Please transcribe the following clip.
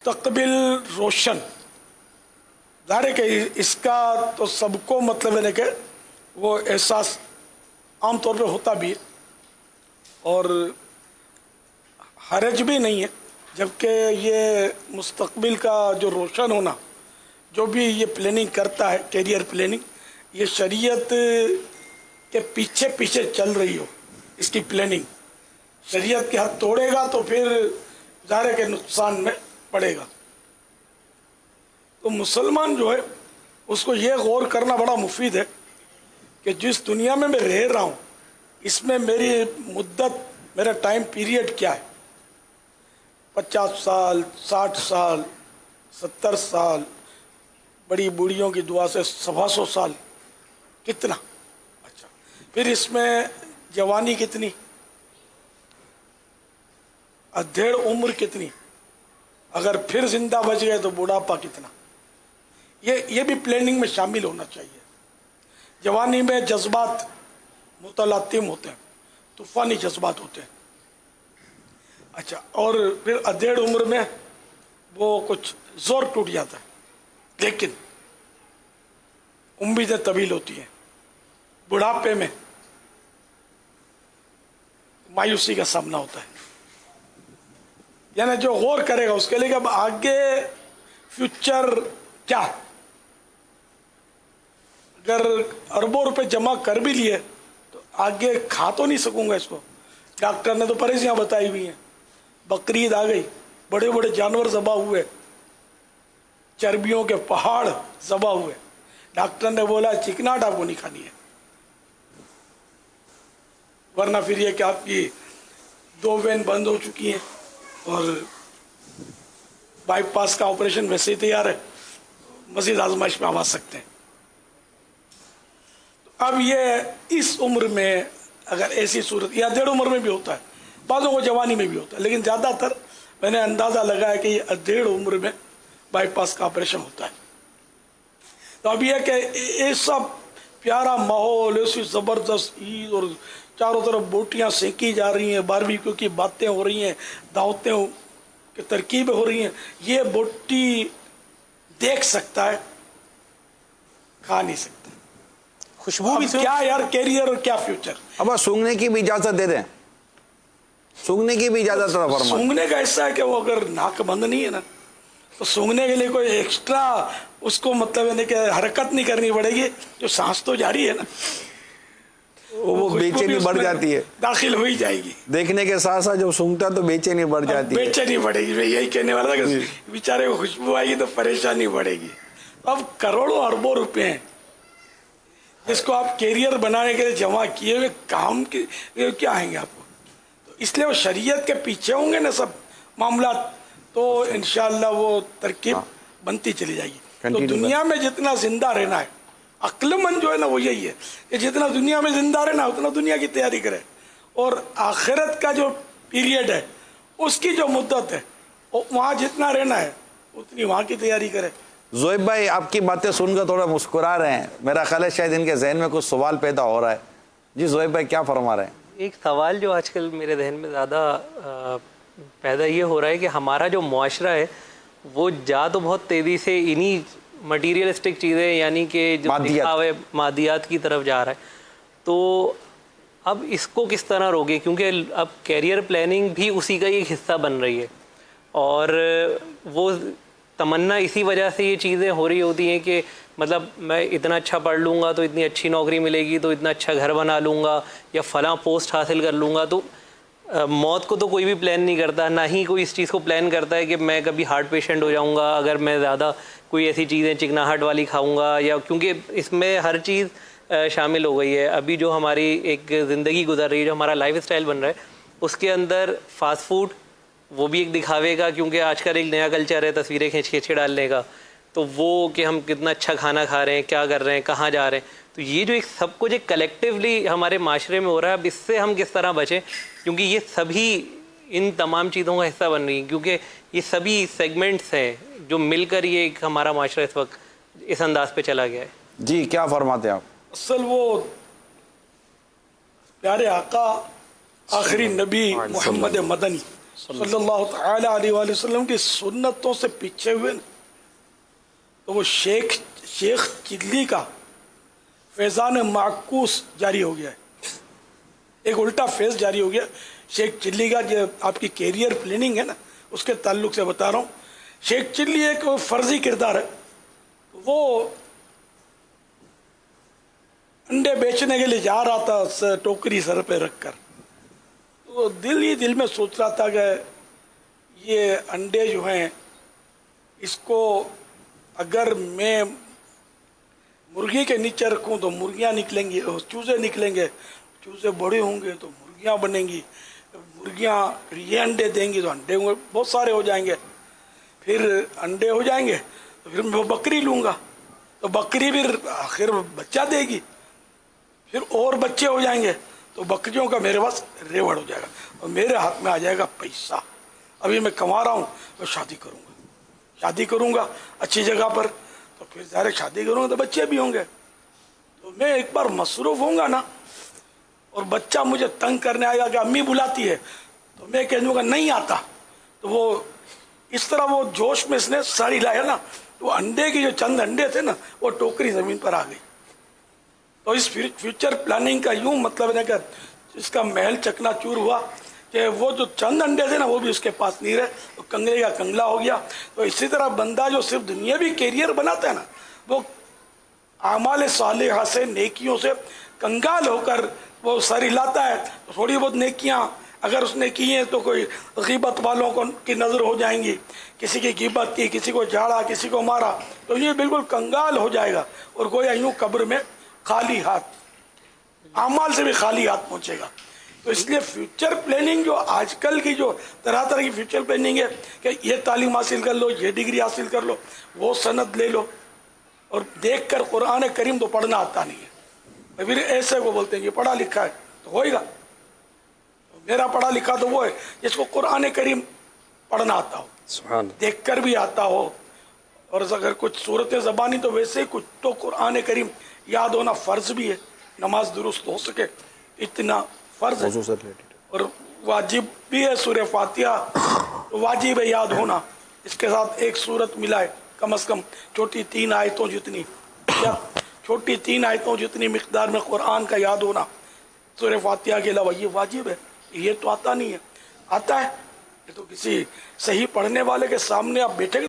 मुस्तकबिल रोशन, ज़ाहिर है कि इसका तो सबको मतलब है कि वो एहसास आम तौर पे होता भी है और हरज भी नहीं है, जबकि ये मुस्तकबिल का जो रोशन होना, जो भी ये प्लानिंग करता है, कैरियर प्लानिंग, ये शरीयत के पीछे पीछे चल रही हो इसकी प्लानिंग। शरीयत के हाथ तोड़ेगा तो फिर ज़ाहिर है कि नुकसान में पड़ेगा। तो मुसलमान जो है उसको ये गौर करना बड़ा मुफीद है कि जिस दुनिया में मैं रह रहा हूँ इसमें मेरी मुद्दत, मेरा टाइम पीरियड क्या है। 50 साल, 60 साल, 70 साल, बड़ी बूढ़ियों की दुआ से 125 साल, कितना? अच्छा, फिर इसमें जवानी कितनी, अधेड़ उम्र कितनी, अगर फिर जिंदा बच गए तो बुढ़ापा कितना। ये भी प्लानिंग में शामिल होना चाहिए। जवानी में जज्बात मुतलातिम होते हैं, तूफानी जज्बात होते हैं। अच्छा, और फिर अधेड़ उम्र में वो कुछ जोर टूट जाता है, लेकिन उम्मीदें तवील होती हैं। बुढ़ापे में मायूसी का सामना होता है। यानी जो गौर करेगा उसके लिए कि अब आगे फ्यूचर क्या। अगर अरबों रुपए जमा कर भी लिए तो आगे खा तो नहीं सकूंगा इसको। डॉक्टर ने तो परेशानियां बताई हुई हैं। बकरीद आ गई, बड़े बड़े जानवर ज़बा हुए, चर्बियों के पहाड़ ज़बा हुए। डॉक्टर ने बोला चिकनाहट आपको नहीं खानी है, वरना फिर ये कि आपकी 2 वेन बंद हो चुकी हैं और बाईपास का ऑपरेशन वैसे ही तैयार है, मजीद आजमाइश में आप आ सकते हैं। तो अब ये इस उम्र में अगर ऐसी सूरत, या अधेड़ उम्र में भी होता है, बाज़ों को जवानी में भी होता है, लेकिन ज़्यादातर मैंने अंदाज़ा लगाया कि ये अधेड़ उम्र में बाईपास का ऑपरेशन होता है। तो अब यह कि ऐसा प्यारा माहौल, ऐसी ज़बरदस्त ईद और चारों तरफ बोटियाँ सेंकी जा रही हैं, बारबेक्यू की बातें हो रही हैं, दावतें की तरकीबें हो रही हैं। ये बोटी देख सकता है, खा नहीं सकता। खुशबू भी क्या यार कैरियर और क्या फ्यूचर। अब सूंघने की भी इजाजत दे दें, सूंघने की भी इजाजत फरमाएं। सूंघने का ऐसा है कि वो अगर नाक बंद नहीं है ना तो सूंघने के लिए कोई एक्स्ट्रा उसको मतलब है कि हरकत नहीं करनी पड़ेगी, जो सांस तो जारी है ना, वो बेचैनी बढ़ जाती है, दाखिल हो ही जाएगी। देखने के साथ साथ जब सूंघता तो बेचैनी बढ़ जाती है। बेचैनी बढ़ेगी, मैं यही कहने वाला था कि बेचारे को खुशबू आएगी तो परेशानी बढ़ेगी। अब करोड़ों अरबों रुपए हैं जिसको आप कैरियर बनाने के लिए जमा किए हुए, काम के क्या आएंगे आपको। तो इसलिए वो शरीयत के पीछे होंगे ना सब मामला, तो इंशाअल्लाह वो तरकीब बनती चली जाएगी। तो दुनिया में जितना जिंदा रहना है, अक्लमंद जो है ना वो यही है कि जितना दुनिया में जिंदा रहना उतना दुनिया की तैयारी करे, और आखिरत का जो पीरियड है उसकी जो मुद्दत है वहाँ जितना रहना है उतनी वहाँ की तैयारी करे। ज़ोएब भाई, आपकी बातें सुनकर थोड़ा मुस्कुरा रहे हैं, मेरा ख्याल है शायद इनके जहन में कुछ सवाल पैदा हो रहा है। जी ज़ोएब भाई, क्या फरमा रहे हैं? एक सवाल जो आजकल मेरे जहन में ज़्यादा पैदा ये हो रहा है कि हमारा जो मुआशरा है वो जा तो बहुत तेज़ी से इन्हीं मटीरियलिस्टिक चीज़ें यानी कि जो दिखावे मादियात की तरफ जा रहा है। तो अब इसको किस तरह रोके, क्योंकि अब कैरियर प्लानिंग भी उसी का एक हिस्सा बन रही है, और वो तमन्ना इसी वजह से ये चीज़ें हो रही होती हैं कि मतलब मैं इतना अच्छा पढ़ लूँगा तो इतनी अच्छी नौकरी मिलेगी, तो इतना अच्छा घर बना लूँगा या फ़लाँ पोस्ट हासिल कर लूँगा। तो मौत को तो कोई भी प्लान नहीं करता, ना ही कोई इस चीज़ को प्लान करता है कि मैं कभी हार्ट पेशेंट हो जाऊँगा अगर मैं ज़्यादा कोई ऐसी चीज़ें चिकनाहट वाली खाऊँगा, या क्योंकि इसमें हर चीज़ शामिल हो गई है। अभी जो हमारी एक ज़िंदगी गुजर रही है, जो हमारा लाइफ स्टाइल बन रहा है, उसके अंदर फास्ट फूड वो भी एक दिखावे का, क्योंकि आजकल एक नया कल्चर है तस्वीरें खींच के डालने का, तो वो कि हम कितना अच्छा खाना खा रहे हैं, क्या कर रहे हैं, कहाँ जा रहे हैं। तो ये जो एक सब कुछ एक कलेक्टिवली हमारे माशरे में हो रहा है, अब इससे हम किस तरह बचें, क्योंकि ये सभी इन तमाम चीज़ों का हिस्सा बन रही हैं, क्योंकि ये सभी सेगमेंट्स हैं जो मिलकर ये एक हमारा माशरा इस वक्त इस अंदाज पे चला गया है। जी, क्या फरमाते हैं आप? असल वो प्यारे आका आखिरी नबी मोहम्मद मदनी सल्लल्लाहु ताला अलैहि वसल्लम की सुन्नतों से पीछे हुए ना, तो वो शेख चिल्ली का फैज़ान माकूस जारी हो गया है, एक उल्टा फेज जारी हो गया शेख चिल्ली का। जो आपकी कैरियर प्लानिंग है ना, उसके ताल्लुक से बता रहा हूँ। शेख चिल्ली एक फर्जी किरदार है, वो अंडे बेचने के लिए जा रहा था टोकरी सर पे रखकर, तो दिल में सोच रहा था कि ये अंडे जो हैं, इसको अगर मैं मुर्गी के नीचे रखूं तो मुर्गियां निकलेंगी, चूजे निकलेंगे, चूजे बड़े होंगे तो मुर्गियां बनेंगी, मुर्गियां ये अंडे देंगी तो अंडे बहुत सारे हो जाएंगे, फिर अंडे हो जाएंगे तो फिर मैं बकरी लूँगा तो बकरी फिर आखिर बच्चा देगी, फिर और बच्चे हो जाएंगे तो बकरियों का मेरे पास रेवड़ हो जाएगा और मेरे हाथ में आ जाएगा पैसा। अभी मैं कमा रहा हूँ तो शादी करूँगा अच्छी जगह पर, तो फिर ज़ाहिर शादी करूँगा तो बच्चे भी होंगे, तो मैं एक बार मसरूफ़ होऊंगा ना और बच्चा मुझे तंग करने आएगा कि अम्मी बुलाती है, तो मैं कह दूँगा नहीं आता, तो वो इस तरह वो जोश में इसने साड़ी लाया ना, तो अंडे की जो चंद अंडे थे ना, वो टोकरी ज़मीन पर आ गई। तो इस फ्यूचर प्लानिंग का यूँ मतलब है कि इसका महल चकनाचूर हुआ कि वो जो चंद अंडे थे ना, वो भी उसके पास नहीं रहे, तो कंगले का कंगला हो गया। तो इसी तरह बंदा जो सिर्फ दुनियावी कैरियर बनाता है ना, वो आमाल सालिहा से, नेकियों से कंगाल होकर वो सारी लाता है। तो थोड़ी बहुत नेकियां अगर उसने की हैं तो कोई गीबत वालों को की नज़र हो जाएंगी, किसी की गीबत की, किसी को झाड़ा, किसी को मारा, तो ये बिल्कुल कंगाल हो जाएगा और गोया यूँ कब्र में खाली हाथ, आमाल से भी खाली हाथ पहुँचेगा। तो इसलिए फ्यूचर प्लानिंग जो आजकल की जो तरह तरह की फ्यूचर प्लानिंग है कि ये तालीम हासिल कर लो, ये डिग्री हासिल कर लो, वो सनद ले लो, और देख कर कुरान करीम तो पढ़ना आता नहीं है, फिर ऐसे को बोलते हैं कि पढ़ा लिखा है तो होएगा। तो मेरा पढ़ा लिखा तो वो है जिसको कुरान करीम पढ़ना आता हो, देख कर भी आता हो, और अगर कुछ सूरत ज़बानी तो वैसे ही कुछ तो कुरान करीम याद होना फ़र्ज़ भी है, नमाज दुरुस्त हो सके इतना फ़र्ज़ है, और वाजिब भी है। सूरह फातिहा तो वाजिब है याद होना, इसके साथ एक सूरत मिलाए कम से कम छोटी 3 आयतों जितनी, या छोटी 3 आयतों जितनी मिक़दार में कुरान का याद होना सूरह फातिहा के अलावा, ये वाजिब है। ये तो आता नहीं है, आता है ये तो किसी सही पढ़ने वाले के सामने आप बैठे